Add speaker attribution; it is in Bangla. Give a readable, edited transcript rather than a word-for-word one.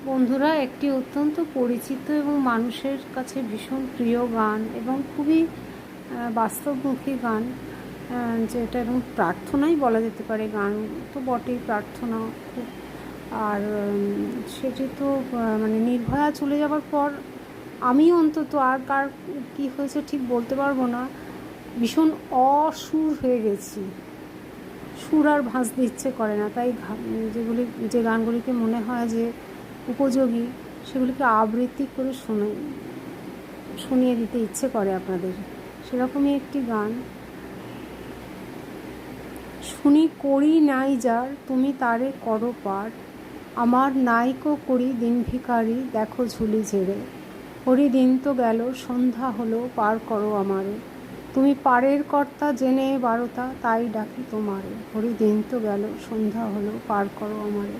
Speaker 1: বন্ধুরা, একটি অত্যন্ত পরিচিত এবং মানুষের কাছে ভীষণ প্রিয় গান এবং খুবই বাস্তবমুখী গান, যেটা এবং প্রার্থনাই বলা যেতে পারে। গান তো বটেই, প্রার্থনা খুব। আর সেটি তো মানে নির্ভয়া চলে যাওয়ার পর আমি অন্তত আর কার কী হয়েছে ঠিক বলতে পারবো না, ভীষণ অসুর হয়ে গেছি। সুর আর ভাঁজতে ইচ্ছে করে না, তাই যে গানগুলিকে মনে হয় যে উপযোগী, সেগুলিকে আবৃত্তি করে শুনিয়ে দিতে ইচ্ছে করে আপনাদের। সেরকমই একটি গান। শুনি করি নাই যার, তুমি তারে করো পার, আমার নাইকো করি দিন ভিখারি, দেখো ঝুলি ঝেড়ে। হরি দিন তো গেল, সন্ধ্যা হলো, পার করো আমারে, তুমি পারের কর্তা জেনে বারোতা, তাই ডাকি তোমারে। হরি দিন তো গেল, সন্ধ্যা হলো, পার করো আমারে।